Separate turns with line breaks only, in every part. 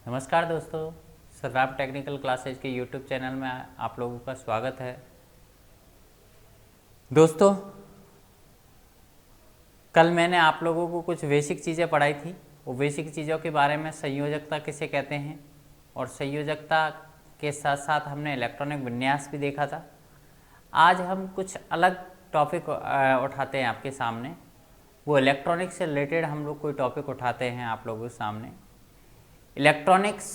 नमस्कार दोस्तों, Sarraf technical classes के यूट्यूब चैनल में आप लोगों का स्वागत है। दोस्तों, कल मैंने आप लोगों को कुछ बेसिक चीज़ें पढ़ाई थी। वो बेसिक चीज़ों के बारे में संयोजकता किसे कहते हैं और संयोजकता के साथ साथ हमने इलेक्ट्रॉनिक विन्यास भी देखा था। आज हम कुछ अलग टॉपिक उठाते हैं आपके सामने। वो इलेक्ट्रॉनिक से रिलेटेड हम लोग कोई टॉपिक उठाते हैं आप लोगों के सामने। इलेक्ट्रॉनिक्स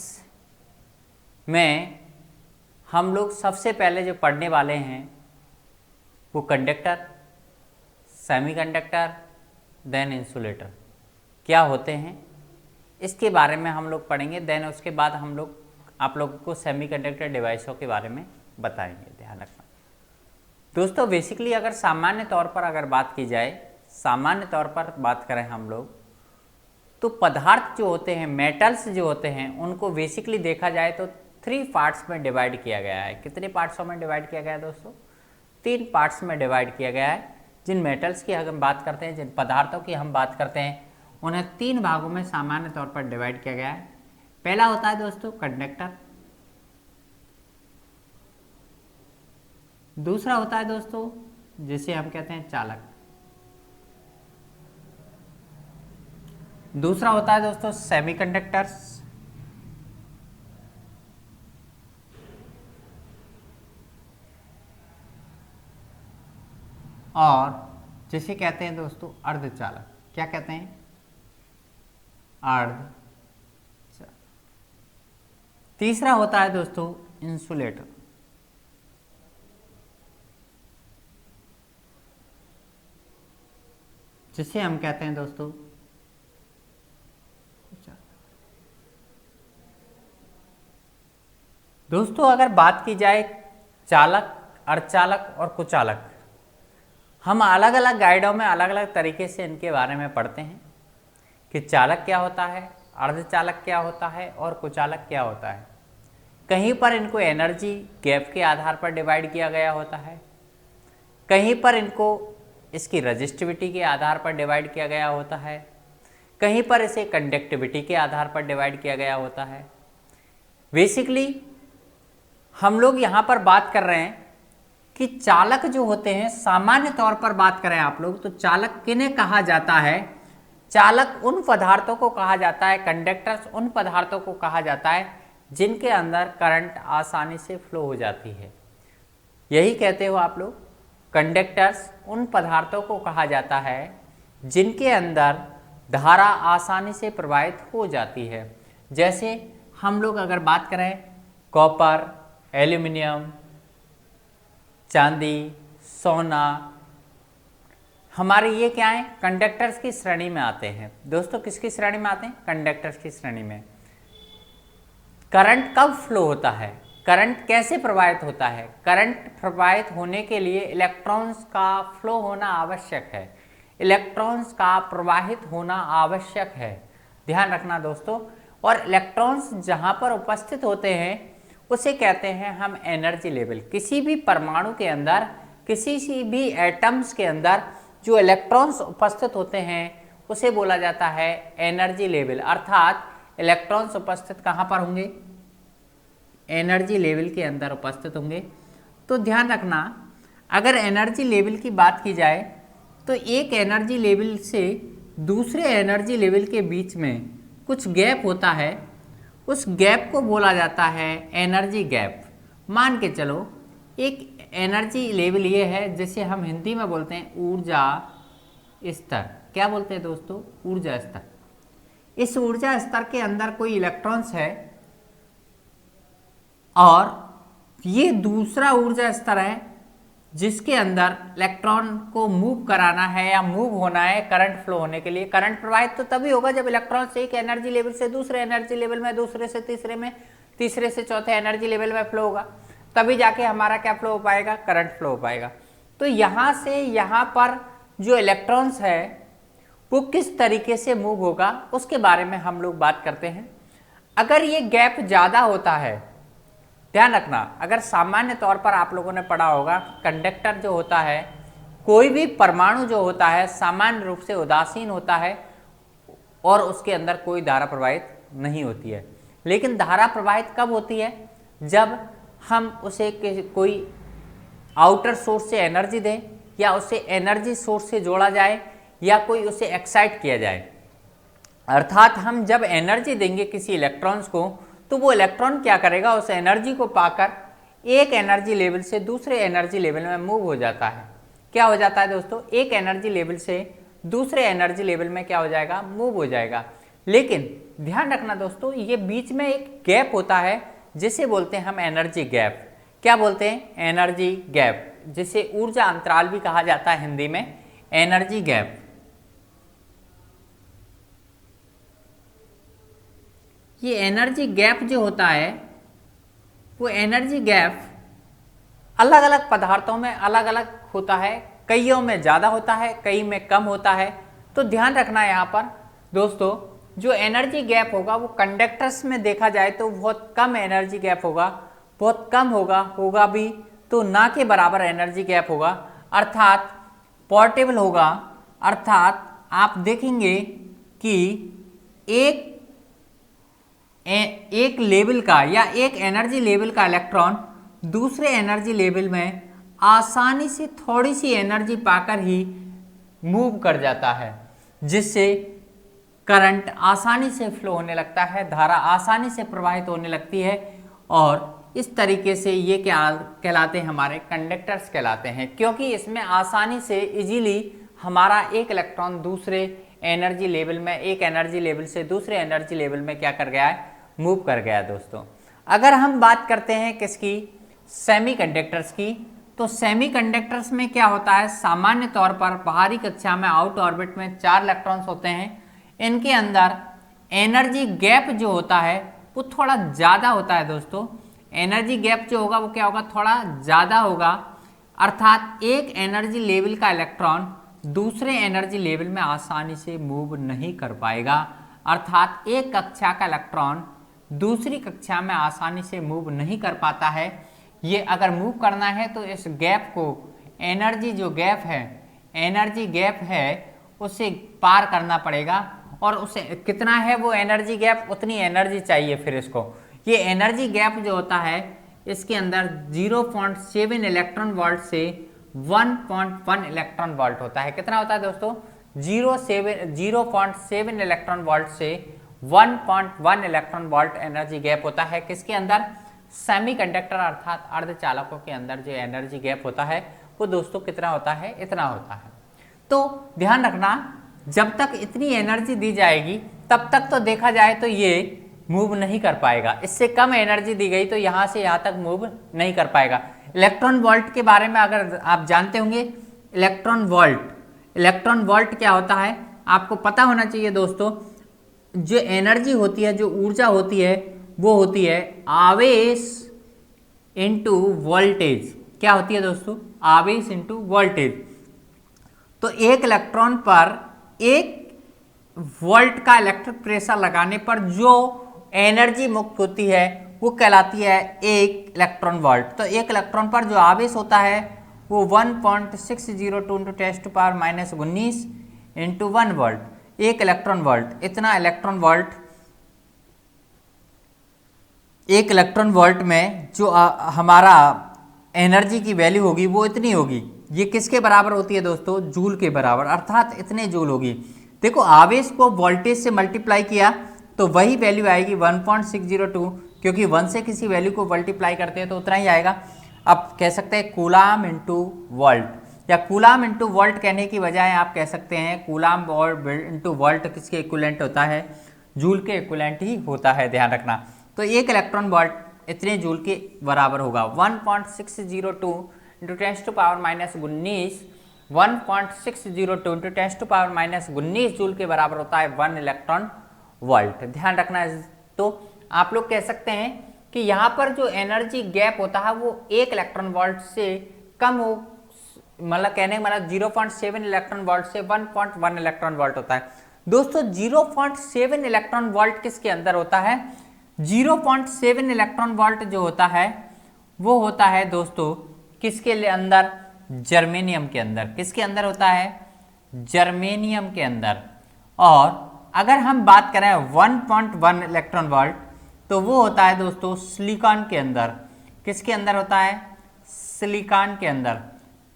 में हम लोग सबसे पहले जो पढ़ने वाले हैं वो कंडक्टर, सेमीकंडक्टर, देन इंसुलेटर क्या होते हैं, इसके बारे में हम लोग पढ़ेंगे। देन उसके बाद हम लोग आप लोगों को सेमीकंडक्टर डिवाइसों के बारे में बताएंगे। ध्यान रखना दोस्तों, बेसिकली अगर सामान्य तौर पर अगर बात की जाए, सामान्य तौर पर बात करें हम लोग, तो पदार्थ जो होते हैं, मेटल्स जो होते हैं, उनको बेसिकली देखा जाए तो 3 पार्ट्स में डिवाइड किया गया है। कितने पार्ट्सों में डिवाइड किया गया है दोस्तों? 3 पार्ट्स में डिवाइड किया गया है। जिन मेटल्स की अगर हम बात करते हैं, जिन पदार्थों की हम बात करते हैं, उन्हें 3 भागों में सामान्य तौर पर डिवाइड किया गया है। पहला होता है दोस्तों कंडक्टर, दूसरा होता है दोस्तों जिसे हम कहते हैं चालक, दूसरा होता है दोस्तों सेमीकंडक्टर्स, और जिसे कहते हैं दोस्तों अर्धचालक। क्या कहते हैं? अर्धचालक। तीसरा होता है दोस्तों इंसुलेटर, जिसे हम कहते हैं दोस्तों दोस्तों अगर बात की जाए चालक, अर्धचालक और कुचालक, हम अलग अलग गाइडों में अलग अलग तरीके से इनके बारे में पढ़ते हैं कि चालक क्या होता है, अर्धचालक क्या होता है और कुचालक क्या होता है। कहीं पर इनको एनर्जी गैप के आधार पर डिवाइड किया गया होता है, कहीं पर इनको इसकी रजिस्टिविटी के आधार पर डिवाइड किया गया होता है, कहीं पर इसे कंडक्टिविटी के आधार पर डिवाइड किया गया होता है। बेसिकली हम लोग यहाँ पर बात कर रहे हैं कि चालक जो होते हैं, सामान्य तौर पर बात करें आप लोग तो चालक किन्हें कहा जाता है? चालक उन पदार्थों को कहा जाता है, कंडक्टर्स उन पदार्थों को कहा जाता है जिनके अंदर करंट आसानी से फ्लो हो जाती है। यही कहते हो आप लोग, कंडक्टर्स उन पदार्थों को कहा जाता है जिनके अंदर धारा आसानी से प्रवाहित हो जाती है। जैसे हम लोग अगर बात करें कॉपर, एल्यूमिनियम, चांदी, सोना, हमारे ये क्या है? कंडक्टर्स की श्रेणी में आते हैं। दोस्तों किसकी श्रेणी में आते हैं? कंडक्टर्स की श्रेणी में। करंट कब फ्लो होता है? करंट कैसे प्रवाहित होता है? करंट प्रवाहित होने के लिए इलेक्ट्रॉन्स का फ्लो होना आवश्यक है, इलेक्ट्रॉन्स का प्रवाहित होना आवश्यक है। ध्यान रखना दोस्तों। और इलेक्ट्रॉन्स जहां पर उपस्थित होते हैं उसे कहते हैं हम एनर्जी लेवल। किसी भी परमाणु के अंदर, किसी भी एटम्स के अंदर जो इलेक्ट्रॉन्स उपस्थित होते हैं उसे बोला जाता है एनर्जी लेवल। अर्थात इलेक्ट्रॉन्स उपस्थित कहाँ पर होंगे? एनर्जी लेवल के अंदर उपस्थित होंगे। तो ध्यान रखना, अगर एनर्जी लेवल की बात की जाए तो एक एनर्जी लेवल से दूसरे एनर्जी लेवल के बीच में कुछ गैप होता है, उस गैप को बोला जाता है एनर्जी गैप। मान के चलो एक एनर्जी लेवल ये है जिसे हम हिंदी में बोलते हैं ऊर्जा स्तर। क्या बोलते हैं दोस्तों? ऊर्जा स्तर। इस ऊर्जा स्तर के अंदर कोई इलेक्ट्रॉन्स है और ये दूसरा ऊर्जा स्तर है जिसके अंदर इलेक्ट्रॉन को मूव कराना है या मूव होना है करंट फ्लो होने के लिए। करंट प्रवाहित तो तभी होगा जब इलेक्ट्रॉन से एक एनर्जी लेवल से दूसरे एनर्जी लेवल में, दूसरे से तीसरे में, तीसरे से चौथे एनर्जी लेवल में फ्लो होगा, तभी जाके हमारा क्या फ्लो हो पाएगा? करंट फ्लो हो पाएगा। तो यहाँ से यहाँ पर जो इलेक्ट्रॉन्स है वो किस तरीके से मूव होगा उसके बारे में हम लोग बात करते हैं। अगर ये गैप ज़्यादा होता है, ध्यान रखना, अगर सामान्य तौर पर आप लोगों ने पढ़ा होगा कंडक्टर जो होता है, कोई भी परमाणु जो होता है सामान्य रूप से उदासीन होता है और उसके अंदर कोई धारा प्रवाहित नहीं होती है। लेकिन धारा प्रवाहित कब होती है? जब हम उसे कोई आउटर सोर्स से एनर्जी दें या उसे एनर्जी सोर्स से जोड़ा जाए या कोई उसे एक्साइट किया जाए। अर्थात हम जब एनर्जी देंगे किसी इलेक्ट्रॉन्स को तो वो इलेक्ट्रॉन क्या करेगा, उस एनर्जी को पाकर एक एनर्जी लेवल से दूसरे एनर्जी लेवल में मूव हो जाता है। क्या हो जाता है दोस्तों? एक एनर्जी लेवल से दूसरे एनर्जी लेवल में क्या हो जाएगा, मूव हो जाएगा। लेकिन ध्यान रखना दोस्तों, ये बीच में एक गैप होता है जिसे बोलते हैं हम एनर्जी गैप। क्या बोलते हैं? एनर्जी गैप, जिसे ऊर्जा अंतराल भी कहा जाता है हिंदी में, एनर्जी गैप। ये एनर्जी गैप जो होता है, वो एनर्जी गैप अलग अलग पदार्थों में अलग अलग होता है, कईयों में ज़्यादा होता है, कई में कम होता है। तो ध्यान रखना यहाँ पर दोस्तों, जो एनर्जी गैप होगा वो कंडक्टर्स में देखा जाए तो बहुत कम एनर्जी गैप होगा, बहुत कम होगा भी तो ना के बराबर एनर्जी गैप होगा, अर्थात पोर्टेबल होगा। अर्थात आप देखेंगे कि एक लेवल का या एक एनर्जी लेवल का इलेक्ट्रॉन दूसरे एनर्जी लेवल में आसानी से थोड़ी सी एनर्जी पाकर ही मूव कर जाता है, जिससे करंट आसानी से फ्लो होने लगता है, धारा आसानी से प्रवाहित होने लगती है, और इस तरीके से ये क्या कहलाते हैं, हमारे कंडक्टर्स कहलाते हैं, क्योंकि इसमें आसानी से इजीली हमारा एक इलेक्ट्रॉन दूसरे एनर्जी लेवल में, एक एनर्जी लेवल से दूसरे एनर्जी लेवल में क्या कर गया है, मूव कर गया दोस्तों। अगर हम बात करते हैं किसकी, सेमीकंडक्टर्स की, तो सेमीकंडक्टर्स में क्या होता है, सामान्य तौर पर बाहरी कक्षा में आउट ऑर्बिट में 4 इलेक्ट्रॉन्स होते हैं। इनके अंदर एनर्जी गैप जो होता है वो थोड़ा ज़्यादा होता है दोस्तों। एनर्जी गैप जो होगा वो क्या होगा, थोड़ा ज़्यादा होगा, अर्थात एक एनर्जी लेवल का इलेक्ट्रॉन दूसरे एनर्जी लेवल में आसानी से मूव नहीं कर पाएगा। अर्थात एक कक्षा का इलेक्ट्रॉन दूसरी कक्षा में आसानी से मूव नहीं कर पाता है। ये अगर मूव करना है तो इस गैप को, एनर्जी जो गैप है, एनर्जी गैप है, उसे पार करना पड़ेगा, और उसे कितना है वो एनर्जी गैप, उतनी एनर्जी चाहिए फिर इसको। ये एनर्जी गैप जो होता है इसके अंदर 0.7 इलेक्ट्रॉन वोल्ट से 1.1 इलेक्ट्रॉन वोल्ट होता है। कितना होता है दोस्तों? 0.7 इलेक्ट्रॉन वोल्ट से 1.1 इलेक्ट्रॉन वोल्ट एनर्जी गैप होता है। किसके अंदर? सेमीकंडक्टर अर्थात अर्धचालकों के अंदर जो एनर्जी गैप होता है वो दोस्तों कितना होता है, इतना होता है। तो ध्यान रखना, जब तक इतनी एनर्जी दी जाएगी तब तक तो देखा जाए तो ये मूव नहीं कर पाएगा। इससे कम एनर्जी दी गई तो यहाँ से यहाँ तक मूव नहीं कर पाएगा। इलेक्ट्रॉन वोल्ट के बारे में अगर आप जानते होंगे, इलेक्ट्रॉन वोल्ट क्या होता है आपको पता होना चाहिए दोस्तों। जो एनर्जी होती है, जो ऊर्जा होती है, वो होती है आवेश इंटू वोल्टेज। क्या होती है दोस्तों? आवेश इंटू वोल्टेज। तो एक इलेक्ट्रॉन पर 1 वोल्ट का इलेक्ट्रिक प्रेशर लगाने पर जो एनर्जी मुक्त होती है वो कहलाती है 1 इलेक्ट्रॉन वोल्ट। तो एक इलेक्ट्रॉन पर जो आवेश होता है वो 1.602 × 10⁻⁻19 इंटू 1 वोल्ट, 1 इलेक्ट्रॉन वोल्ट। इतना इलेक्ट्रॉन वोल्ट, 1 इलेक्ट्रॉन वोल्ट में जो हमारा एनर्जी की वैल्यू होगी वो इतनी होगी। ये किसके बराबर होती है दोस्तों? जूल के बराबर, अर्थात इतने जूल होगी। देखो, आवेश को वोल्टेज से मल्टीप्लाई किया तो वही वैल्यू आएगी 1.602, क्योंकि 1 से किसी वैल्यू को मल्टीप्लाई करते हैं तो उतना ही आएगा। अब कह सकते हैं कूलाम इंटू वोल्ट, या कूलाम इंटू वोल्ट कहने की बजाय आप कह सकते हैं कूलाम इंटू वोल्ट किसके इक्विवेलेंट होता है? जूल के इक्विवेलेंट ही होता है, ध्यान रखना। तो 1 इलेक्ट्रॉन वोल्ट इतने जूल के बराबर होगा। 1.602 × 10⁻⁻19 1.602 × 10⁻⁻19 जूल के बराबर होता है 1 इलेक्ट्रॉन वोल्ट। ध्यान रखना है। तो आप लोग कह सकते हैं कि यहाँ पर जो एनर्जी गैप होता है वो 1 इलेक्ट्रॉन वोल्ट से कम हो, मतलब कहने का मतलब 0.7 इलेक्ट्रॉन वोल्ट से 1.1 इलेक्ट्रॉन वोल्ट होता है। दोस्तों 0.7 इलेक्ट्रॉन वोल्ट किसके अंदर होता है? 0.7 इलेक्ट्रॉन वोल्ट जो होता है वो होता है दोस्तों किसके अंदर? जर्मेनियम के अंदर। किसके अंदर होता है? जर्मेनियम के अंदर। और अगर हम बात करें 1.1 इलेक्ट्रॉन वोल्ट, तो वो होता है दोस्तों सिलिकॉन के अंदर। किसके अंदर होता है? सिलिकॉन के अंदर।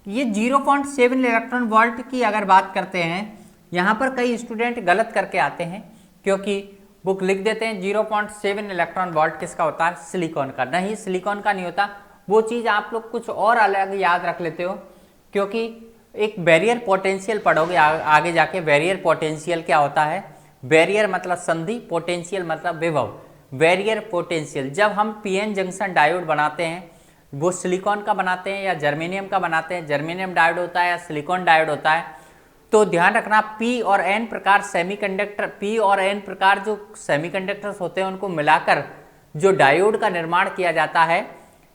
ये 0.7 इलेक्ट्रॉन वोल्ट की अगर बात करते हैं, यहाँ पर कई स्टूडेंट गलत करके आते हैं, क्योंकि बुक लिख देते हैं 0.7 इलेक्ट्रॉन वोल्ट किसका होता है? सिलिकॉन का। नहीं, सिलिकॉन का नहीं होता। वो चीज़ आप लोग कुछ और अलग याद रख लेते हो, क्योंकि एक बैरियर पोटेंशियल पढ़ोगे आगे जाके। बैरियर पोटेंशियल क्या होता है? बैरियर मतलब संधि, पोटेंशियल मतलब विभव। बैरियर पोटेंशियल, जब हम पीएन जंक्शन डायोड बनाते हैं, वो सिलिकॉन का बनाते हैं या जर्मेनियम का बनाते हैं, जर्मेनियम डायोड होता है या सिलिकॉन डायोड होता है, तो ध्यान रखना पी और एन प्रकार सेमीकंडक्टर, पी और एन प्रकार जो सेमीकंडक्टर्स होते हैं उनको मिलाकर जो डायोड का निर्माण किया जाता है,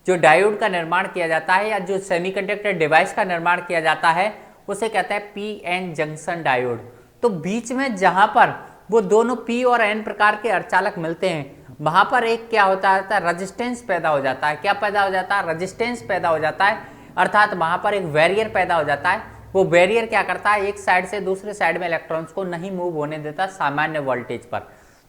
जो डायोड का निर्माण किया जाता है या जो सेमीकंडक्टर डिवाइस का निर्माण किया जाता है, उसे कहते हैं पी एन जंक्शन डायोड। तो बीच में जहां पर वो दोनों पी और एन प्रकार के अर्धचालक मिलते हैं, वहां पर एक क्या होता है? रेजिस्टेंस पैदा हो जाता है। क्या पैदा हो जाता है? रेजिस्टेंस पैदा हो जाता है, अर्थात वहां पर एक बैरियर पैदा हो जाता है। वो बैरियर क्या करता है? एक साइड से दूसरे साइड में इलेक्ट्रॉन्स को नहीं मूव होने देता सामान्य वोल्टेज पर।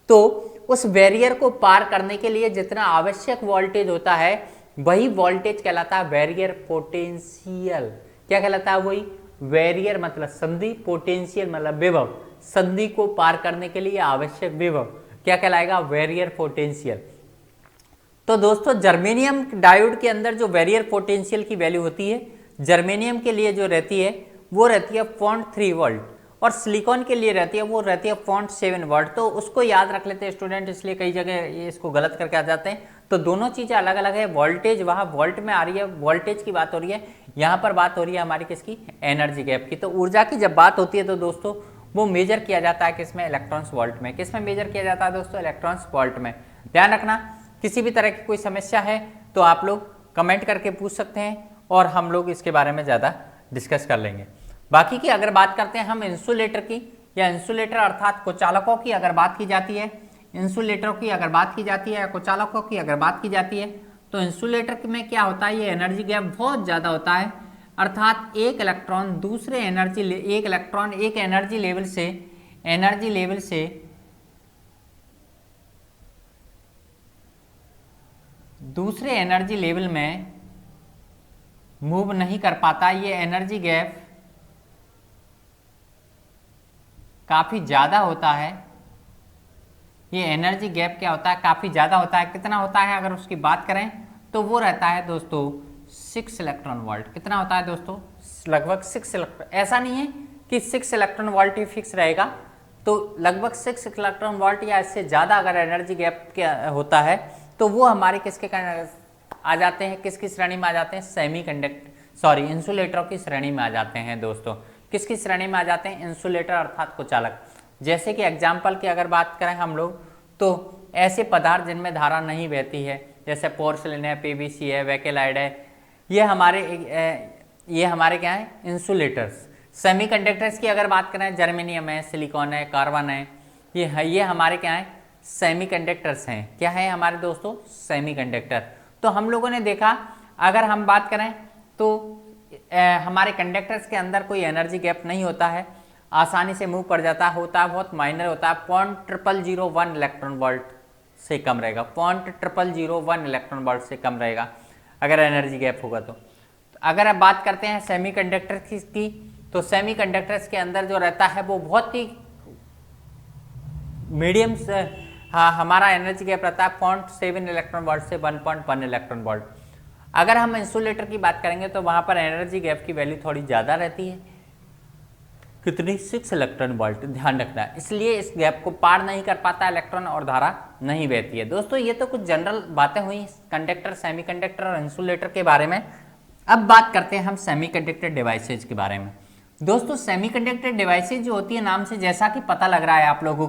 तो उस बैरियर को पार करने के लिए जितना आवश्यक वोल्टेज होता है, वही वोल्टेज कहलाता है बैरियर पोटेंशियल। क्या कहलाता है? वही बैरियर मतलब संधि, पोटेंशियल मतलब विभव। संधि को पार करने के लिए आवश्यक विभव क्या कहलाएगा? Barrier potential. तो दोस्तों जर्मेनियम डायोड के अंदर जो बैरियर पोटेंशियल की वैल्यू होती है, जर्मेनियम के लिए जो रहती है वो रहती है 0.3 वोल्ट, और सिलिकॉन के लिए रहती है वो रहती है 0.7 वोल्ट। तो उसको याद रख लेते हैं स्टूडेंट, इसलिए कई जगह ये इसको गलत करके आ जाते हैं। तो दोनों चीज़ें अलग अलग है। वोल्टेज वहाँ वोल्ट में आ रही है, वोल्टेज की बात हो रही है, यहाँ पर बात हो रही है हमारी किसकी? एनर्जी गैप की। तो ऊर्जा की जब बात होती है तो दोस्तों वो मेजर किया जाता है किसमें? इलेक्ट्रॉन्स वोल्ट में। किसमें मेजर किया जाता है दोस्तों? इलेक्ट्रॉन्स वोल्ट में। ध्यान रखना, किसी भी तरह की कोई समस्या है तो आप लोग कमेंट करके पूछ सकते हैं और हम लोग इसके बारे में ज़्यादा डिस्कस कर लेंगे। बाकी की अगर बात करते हैं हम इंसुलेटर की, या इंसुलेटर अर्थात कुचालकों की अगर बात की जाती है, इंसुलेटरों की अगर बात की जाती है या कुचालकों की अगर बात की जाती है, तो इंसुलेटर में क्या होता है? ये एनर्जी गैप बहुत ज़्यादा होता है, अर्थात एक इलेक्ट्रॉन दूसरे एक इलेक्ट्रॉन एक एनर्जी लेवल से दूसरे एनर्जी लेवल में मूव नहीं कर पाता। ये एनर्जी गैप काफ़ी ज़्यादा होता है। ये एनर्जी गैप क्या होता है? काफ़ी ज़्यादा होता है। कितना होता है अगर उसकी बात करें तो वो रहता है दोस्तों 6 इलेक्ट्रॉन वोल्ट। कितना होता है दोस्तों? लगभग 6 इलेक्ट्रॉन। ऐसा नहीं है कि 6 इलेक्ट्रॉन वोल्ट ही फिक्स रहेगा, तो लगभग 6 इलेक्ट्रॉन वोल्ट या इससे ज़्यादा अगर एनर्जी गैप क्या होता है तो वो हमारे किसके आ जाते हैं? किसकी श्रेणी में आ जाते हैं? इंसुलेटरों की श्रेणी में आ जाते हैं दोस्तों। किसकी श्रेणी में आ जाते हैं? इंसुलेटर अर्थात कुचालक। जैसे कि एग्जाम्पल की अगर बात करें हम लोग, तो ऐसे पदार्थ जिनमें धारा नहीं बहती है, जैसे पोर्सिलिन है, पीवीसी है, वेकेलाइड है, ये हमारे क्या है? इंसुलेटर्स। सेमीकंडक्टर्स की अगर बात करें, जर्मेनियम है, सिलिकॉन है, कार्बन है, ये हमारे क्या है? सेमीकंडक्टर्स हैं। क्या है हमारे दोस्तों? सेमीकंडक्टर। तो हम लोगों ने देखा, अगर हम बात करें तो हमारे कंडक्टर्स के अंदर कोई एनर्जी गैप नहीं होता है, आसानी से मूव कर जाता होता है, बहुत माइनर होता है, 0.0001 इलेक्ट्रॉन वोल्ट से कम रहेगा, 0.0001 इलेक्ट्रॉन वोल्ट से कम रहेगा अगर एनर्जी गैप होगा तो। अगर आप बात करते हैं सेमीकंडक्टर की, तो सेमीकंडक्टर्स के अंदर जो रहता है वो बहुत ही मीडियम से, हाँ, हमारा एनर्जी गैप रहता है 0.7 इलेक्ट्रॉन वोल्ट से 1.1 इलेक्ट्रॉन वोल्ट। अगर हम इंसुलेटर की बात करेंगे तो वहाँ पर एनर्जी गैप की वैल्यू थोड़ी ज़्यादा रहती है। कितनी? 6 इलेक्ट्रॉन वोल्ट। ध्यान रखना है, इसलिए इस गैप को पार नहीं कर पाता इलेक्ट्रॉन और धारा नहीं बहती है। दोस्तों ये तो कुछ जनरल बातें हुई कंडक्टर, सेमीकंडक्टर और इंसुलेटर के बारे में। अब बात करते हैं हम सेमीकंडक्टर डिवाइसेज के बारे में। दोस्तों सेमीकंडक्टर डिवाइसेज जो होती है, नाम से जैसा कि पता लग रहा है आप लोगों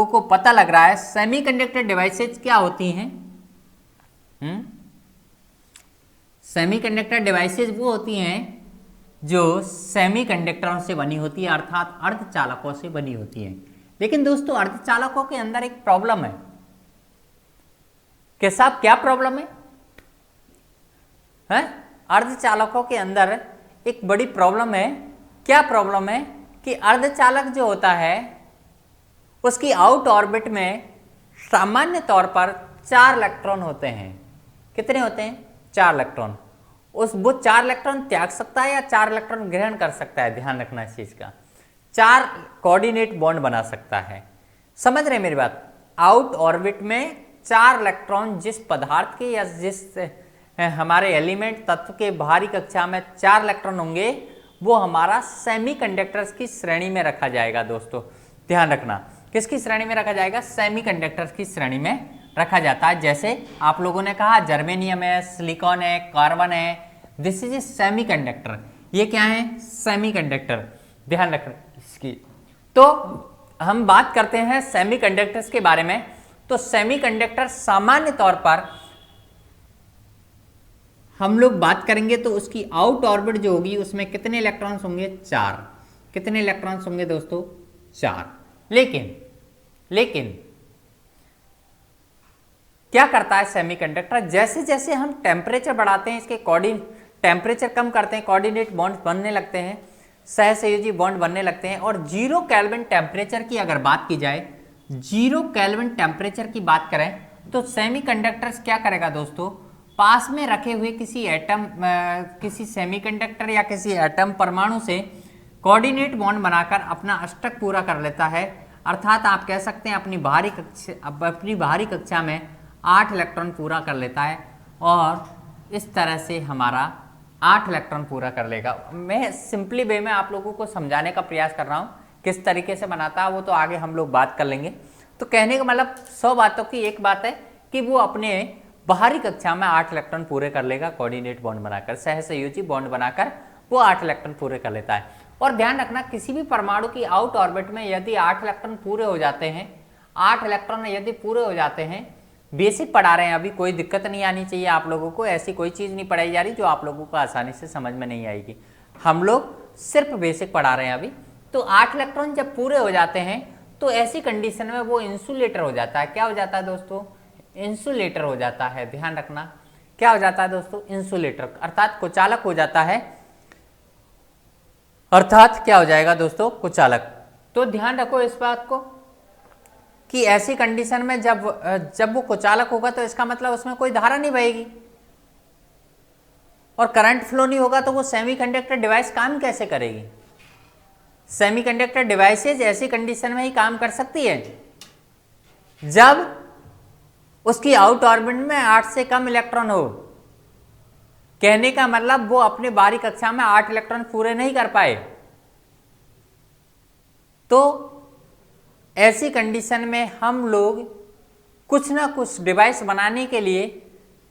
को पता लग रहा है, सेमीकंडक्टर डिवाइसेज क्या होती हैं? सेमीकंडक्टर डिवाइसेज वो होती हैं जो सेमीकंडक्टरों से बनी होती है, अर्थात अर्धचालकों से बनी होती हैं। लेकिन दोस्तों अर्धचालकों के अंदर एक प्रॉब्लम है। कि साहब क्या प्रॉब्लम है? अर्धचालकों के अंदर एक बड़ी प्रॉब्लम है। क्या प्रॉब्लम है? कि अर्धचालक जो होता है उसकी आउट ऑर्बिट में सामान्य तौर पर 4 इलेक्ट्रॉन होते हैं। कितने होते हैं? 4 इलेक्ट्रॉन। वो 4 इलेक्ट्रॉन त्याग सकता है या 4 इलेक्ट्रॉन ग्रहण कर सकता है, ध्यान रखना इस चीज का। 4 कोऑर्डिनेट बॉन्ड बना सकता है। समझ रहे मेरी बात? आउट ऑर्बिट में 4 इलेक्ट्रॉन जिस पदार्थ के या जिस हमारे एलिमेंट तत्व के बाहरी कक्षा में 4 इलेक्ट्रॉन होंगे, वो हमारा सेमीकंडक्टर्स की श्रेणी में रखा जाएगा। दोस्तों ध्यान रखना, किसकी श्रेणी में रखा जाएगा? सेमीकंडक्टर्स की श्रेणी में रखा जाता है। जैसे आप लोगों ने कहा जर्मेनियम है, सिलिकॉन है, कार्बन है, दिस इज ए सेमीकंडक्टर। ये क्या है? सेमीकंडक्टर। ध्यान रखना इसकी। तो हम बात करते हैं सेमीकंडक्टर्स के बारे में। तो सेमीकंडक्टर सामान्य तौर पर हम लोग बात करेंगे तो उसकी आउट ऑर्बिट जो होगी उसमें कितने इलेक्ट्रॉन्स होंगे? 4। कितने इलेक्ट्रॉन्स होंगे दोस्तों? 4। लेकिन क्या करता है सेमीकंडक्टर? जैसे जैसे हम टेम्परेचर बढ़ाते हैं, इसके टेम्परेचर कम करते हैं, कोऑर्डिनेट बॉन्ड बनने लगते हैं, सहसंयोजी बॉन्ड बनने लगते हैं। और 0 केल्विन टेम्परेचर की अगर बात की जाए, 0 केल्विन टेम्परेचर की बात करें तो सेमीकंडक्टर्स क्या करेगा दोस्तों? पास में रखे हुए किसी एटम, किसी सेमीकंडक्टर या किसी एटम परमाणु से कोऑर्डिनेट बॉन्ड बनाकर अपना अष्टक पूरा कर लेता है। अर्थात आप कह सकते हैं अपनी बाहरी कक्षा में 8 इलेक्ट्रॉन पूरा कर लेता है और इस तरह से हमारा 8 इलेक्ट्रॉन पूरा कर लेगा। मैं सिंपली वे में आप लोगों को समझाने का प्रयास कर रहा हूँ, किस तरीके से बनाता है वो तो आगे हम लोग बात कर लेंगे। तो कहने का मतलब 100 बातों की एक बात है कि वो अपने बाहरी कक्षा में 8 इलेक्ट्रॉन पूरे कर लेगा, कोऑर्डिनेट बॉन्ड बनाकर, सहसंयोजी बॉन्ड बनाकर वो 8 इलेक्ट्रॉन पूरे कर लेता है। और ध्यान रखना, किसी भी परमाणु की आउट ऑर्बिट में यदि 8 इलेक्ट्रॉन पूरे हो जाते हैं, 8 इलेक्ट्रॉन यदि पूरे हो जाते हैं, बेसिक पढ़ा रहे हैं अभी, कोई दिक्कत नहीं आनी चाहिए आप लोगों को। ऐसी कोई चीज़ नहीं पढ़ाई जा रही जो आप लोगों को आसानी से समझ में नहीं आएगी। हम लोग सिर्फ बेसिक पढ़ा रहे हैं अभी। तो 8 इलेक्ट्रॉन जब पूरे हो जाते हैं तो ऐसी कंडीशन में वो इंसुलेटर हो जाता है। क्या हो जाता है दोस्तों? इंसुलेटर हो जाता है। ध्यान रखना, क्या हो जाता है दोस्तों? इंसुलेटर, अर्थात कुचालक हो जाता है। अर्थात क्या हो जाएगा दोस्तों? कुचालक। तो ध्यान रखो इस बात को कि ऐसी कंडीशन में जब वो कुचालक होगा तो इसका मतलब उसमें कोई धारा नहीं बहेगी और करंट फ्लो नहीं होगा, तो वो सेमीकंडक्टर डिवाइस काम कैसे करेगी? सेमीकंडक्टर डिवाइसेज ऐसी कंडीशन में ही काम कर सकती है जब उसकी आउट ऑर्बिट में 8 से कम इलेक्ट्रॉन हो। कहने का मतलब वो अपने बाहरी कक्षा में 8 इलेक्ट्रॉन पूरे नहीं कर पाए, तो ऐसी कंडीशन में हम लोग कुछ ना कुछ डिवाइस बनाने के लिए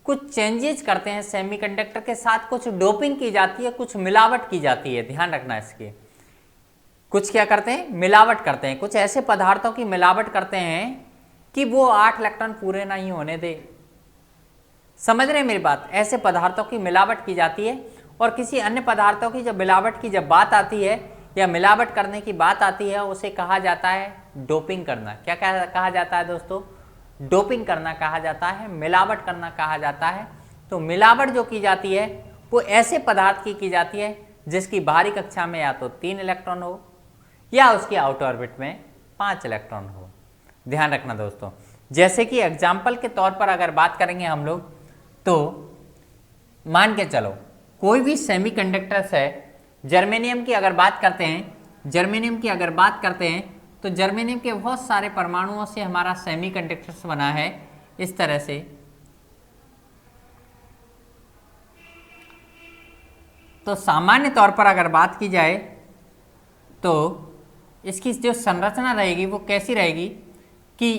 कुछ चेंजेस करते हैं सेमीकंडक्टर के साथ, कुछ डोपिंग की जाती है, कुछ मिलावट की जाती है। ध्यान रखना इसके, कुछ क्या करते हैं? मिलावट करते हैं, कुछ ऐसे पदार्थों की मिलावट करते हैं कि वो 8 इलेक्ट्रॉन पूरे नहीं होने दे। समझ रहे हैं मेरी बात? ऐसे पदार्थों की मिलावट की जाती है। और किसी अन्य पदार्थों की जब मिलावट की जब बात आती है या मिलावट करने की बात आती है, उसे कहा जाता है डोपिंग करना। क्या कहा जाता है दोस्तों? डोपिंग करना कहा जाता है, मिलावट करना कहा जाता है। तो मिलावट जो की जाती है वो ऐसे पदार्थ की जाती है जिसकी बाहरी कक्षा में या तो 3 इलेक्ट्रॉन हो या उसकी आउट ऑर्बिट में 5 इलेक्ट्रॉन हो। ध्यान रखना दोस्तों, जैसे कि एग्जाम्पल के तौर पर अगर बात करेंगे हम लोग, तो मान के चलो कोई भी सेमीकंडक्टर्स है, जर्मेनियम की अगर बात करते हैं, तो जर्मेनियम के बहुत सारे परमाणुओं से हमारा सेमीकंडक्टर्स बना है इस तरह से। तो सामान्य तौर पर अगर बात की जाए तो इसकी जो संरचना रहेगी वो कैसी रहेगी कि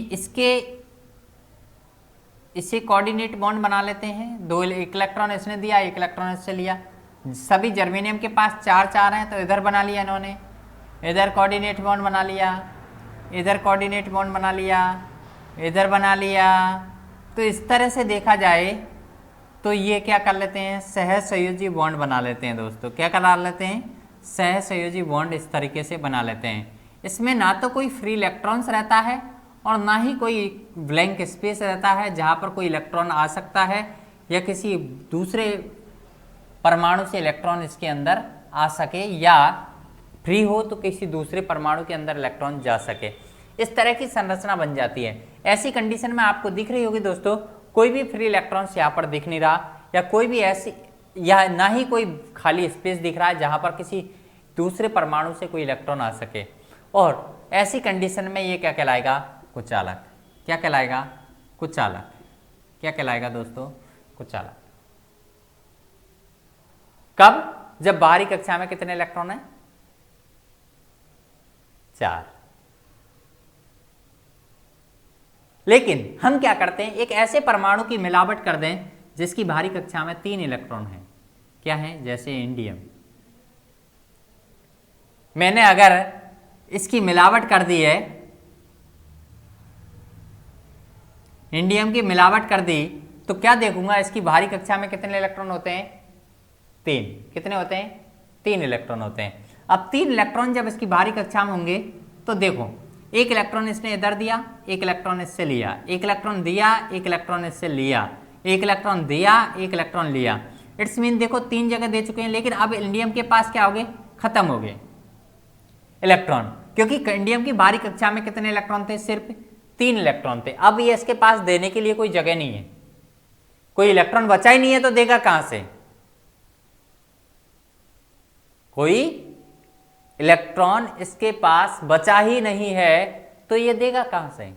इसे कोऑर्डिनेट बॉन्ड बना लेते हैं। एक इलेक्ट्रॉन इसने दिया, एक इलेक्ट्रॉन इससे लिया। सभी जर्मेनियम के पास 4 हैं, तो इधर बना लिया इन्होंने, इधर कोऑर्डिनेट बॉन्ड बना लिया, इधर कोऑर्डिनेट बॉन्ड बना लिया, इधर बना लिया। तो इस तरह से देखा जाए तो ये क्या कर लेते हैं? सहसंयोजी बॉन्ड बना लेते हैं दोस्तों। क्या करा लेते हैं? सहसंयोजी बॉन्ड इस तरीके से बना लेते हैं। इसमें ना तो कोई फ्री इलेक्ट्रॉन्स रहता है और ना ही कोई ब्लैंक स्पेस रहता है जहाँ पर कोई इलेक्ट्रॉन आ सकता है या किसी दूसरे परमाणु से इलेक्ट्रॉन इसके अंदर आ सके, या फ्री हो तो किसी दूसरे परमाणु के अंदर इलेक्ट्रॉन जा सके। इस तरह की संरचना बन जाती है। ऐसी कंडीशन में आपको दिख रही होगी दोस्तों, कोई भी फ्री इलेक्ट्रॉन्स यहाँ पर दिख नहीं रहा, या कोई भी ऐसी, या ना ही कोई खाली स्पेस दिख रहा है जहां पर किसी दूसरे परमाणु से कोई इलेक्ट्रॉन आ सके। और ऐसी कंडीशन में ये क्या कहलाएगा? कुचालक। क्या कहलाएगा? कुचालक। क्या कहलाएगा दोस्तों? कुचालक। कब? जब बाहरी कक्षा में कितने इलेक्ट्रॉन है? 4। लेकिन हम क्या करते हैं, एक ऐसे परमाणु की मिलावट कर दें जिसकी बाहरी कक्षा में 3 इलेक्ट्रॉन है। क्या है? जैसे इंडियम। मैंने अगर इसकी मिलावट कर दी है, इंडियम की मिलावट कर दी, तो क्या देखूंगा, इसकी बाहरी कक्षा में कितने इलेक्ट्रॉन होते हैं? 3। कितने होते हैं? 3 इलेक्ट्रॉन होते हैं। अब 3 इलेक्ट्रॉन जब इसकी बाहरी कक्षा में होंगे तो देखो, एक इलेक्ट्रॉन इसने इधर दिया, एक इलेक्ट्रॉन इससे लिया, एक इलेक्ट्रॉन दिया, एक इलेक्ट्रॉन इससे लिया, एक इलेक्ट्रॉन दिया, एक इलेक्ट्रॉन लिया। इट्स मीन देखो 3 जगह दे चुके हैं, लेकिन अब इंडियम के पास क्या हो गए? खत्म हो गए इलेक्ट्रॉन, क्योंकि इंडियम की बाहरी कक्षा में कितने इलेक्ट्रॉन थे? सिर्फ 3 इलेक्ट्रॉन थे। अब ये इसके पास देने के लिए कोई जगह नहीं है, कोई इलेक्ट्रॉन बचा ही नहीं है, तो देगा कहां से? कोई इलेक्ट्रॉन इसके पास बचा ही नहीं है, तो ये देगा कहां से?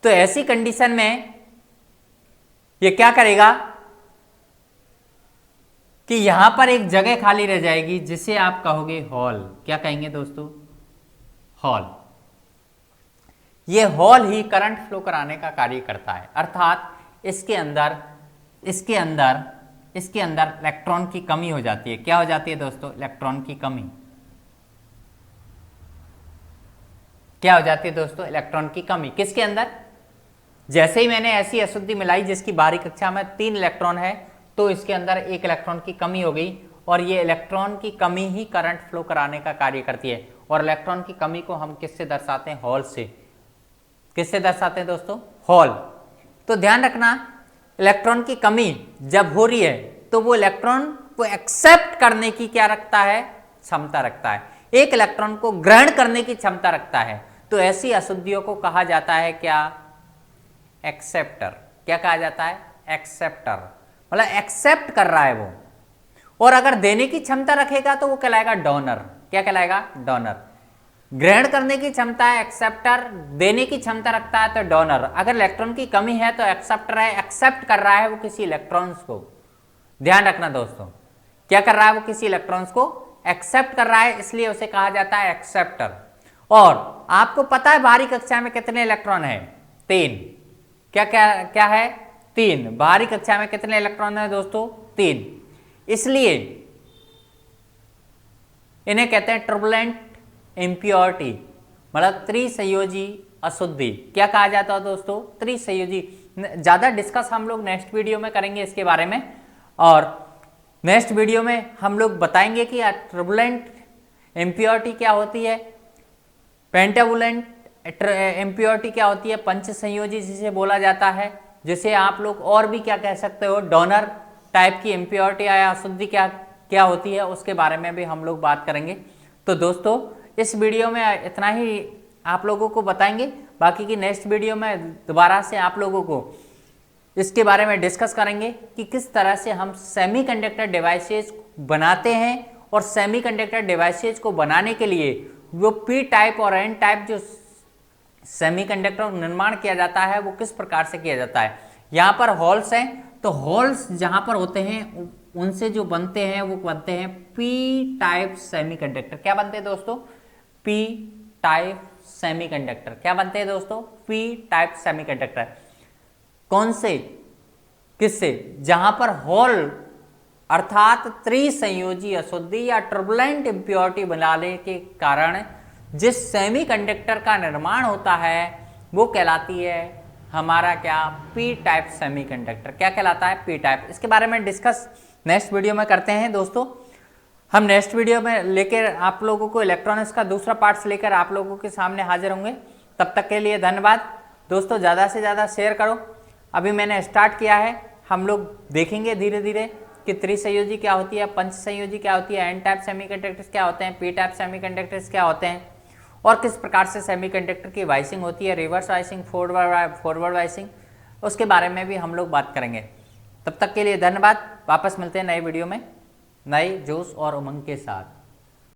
तो ऐसी कंडीशन में ये क्या करेगा कि यहां पर एक जगह खाली रह जाएगी जिसे आप कहोगे हॉल। क्या कहेंगे दोस्तों? हॉल। ये हॉल ही करंट फ्लो कराने का कार्य करता है, अर्थात इसके अंदर इलेक्ट्रॉन की कमी हो जाती है। क्या हो जाती है दोस्तों? इलेक्ट्रॉन की कमी। क्या हो जाती है दोस्तों? इलेक्ट्रॉन की कमी। किसके अंदर? जैसे ही मैंने ऐसी अशुद्धि मिलाई जिसकी बाहरी कक्षा में 3 इलेक्ट्रॉन है, तो इसके अंदर 1 इलेक्ट्रॉन की कमी हो गई, और ये इलेक्ट्रॉन की कमी ही करंट फ्लो कराने का कार्य करती है। और इलेक्ट्रॉन की कमी को हम किससे दर्शाते हैं? हॉल से। किससे दर्शाते हैं दोस्तों? हॉल। तो ध्यान रखना, इलेक्ट्रॉन की कमी जब हो रही है तो वो इलेक्ट्रॉन को एक्सेप्ट करने की क्या रखता है? क्षमता रखता है। एक इलेक्ट्रॉन को ग्रहण करने की क्षमता रखता है। तो ऐसी अशुद्धियों को कहा जाता है क्या? एक्सेप्टर। क्या कहा जाता है? एक्सेप्टर। मतलब एक्सेप्ट कर रहा है वो। और अगर देने की क्षमता रखेगा तो वो कहलाएगा डोनर। क्या कहलाएगा? डोनर। ग्रहण करने की क्षमता है एक्सेप्टर, देने की क्षमता रखता है तो डोनर। अगर इलेक्ट्रॉन की कमी है तो एक्सेप्टर है, एक्सेप्ट कर रहा है वो किसी इलेक्ट्रॉन्स को। ध्यान रखना दोस्तों, क्या कर रहा है वो? किसी इलेक्ट्रॉन्स को एक्सेप्ट कर रहा है, इसलिए उसे कहा जाता है एक्सेप्टर। और आपको पता है बाहरी कक्षा में कितने इलेक्ट्रॉन है? 3। क्या क्या क्या है? 3। बाहरी कक्षा में कितने इलेक्ट्रॉन है दोस्तों? 3। इसलिए इन्हें कहते हैं टर्बुलेंट इम्प्योरिटी, मतलब त्रिसंयोजी अशुद्धि। क्या कहा जाता है दोस्तों? त्रिसंयोजी। ज्यादा डिस्कस हम लोग नेक्स्ट वीडियो में करेंगे इसके बारे में, और नेक्स्ट वीडियो में हम लोग बताएंगे कि टर्बुलेंट इम्प्योरिटी क्या होती है, पेंटाबुलेंट इम्प्योरिटी क्या होती है, पंच संयोजी जिसे बोला जाता है, जिसे आप लोग और भी क्या कह सकते हो, डोनर टाइप की इम्प्योरिटी या अशुद्धि क्या क्या होती है, उसके बारे में भी हम लोग बात करेंगे। तो दोस्तों इस वीडियो में इतना ही आप लोगों को बताएंगे, बाकी की नेक्स्ट वीडियो में दोबारा से आप लोगों को इसके बारे में डिस्कस करेंगे कि किस तरह से हम सेमीकंडक्टर डिवाइसेस बनाते हैं, और सेमीकंडक्टर डिवाइसेस को बनाने के लिए वो पी टाइप और एन टाइप जो सेमीकंडक्टर निर्माण किया जाता है वो किस प्रकार से किया जाता है। यहाँ पर हॉल्स हैं, तो हॉल्स जहाँ पर होते हैं उनसे जो बनते हैं वो बनते हैं पी टाइप सेमीकंडक्टर। क्या बनते हैं दोस्तों? P type semiconductor. क्या बनते हैं दोस्तों? P type semiconductor. कौन से? किससे? जहां पर हॉल अर्थात त्रिसंयोजी अशुद्धि या टर्बुलेंट इम्प्योरिटी बनाने के कारण जिस सेमीकंडक्टर का निर्माण होता है वो कहलाती है हमारा क्या? P type semiconductor. क्या कहलाता है? P type. इसके बारे में डिस्कस नेक्स्ट वीडियो में करते हैं दोस्तों। हम नेक्स्ट वीडियो में लेकर आप लोगों को इलेक्ट्रॉनिक्स का दूसरा पार्ट्स लेकर आप लोगों के सामने हाजिर होंगे। तब तक के लिए धन्यवाद दोस्तों। ज़्यादा से ज़्यादा शेयर करो। अभी मैंने स्टार्ट किया है, हम लोग देखेंगे धीरे धीरे कि त्रिसंयोजी क्या होती है, पंच संयोजी क्या होती है, एन टाइप सेमीकंडक्टर्स क्या होते हैं, पी टाइप सेमीकंडक्टर्स क्या होते हैं, और किस प्रकार से सेमीकंडक्टर की वाइसिंग होती है, रिवर्स वाइसिंग, फॉरवर्ड वाइसिंग, उसके बारे में भी हम लोग बात करेंगे। तब तक के लिए धन्यवाद। वापस मिलते हैं नए वीडियो में नए जोश और उमंग के साथ।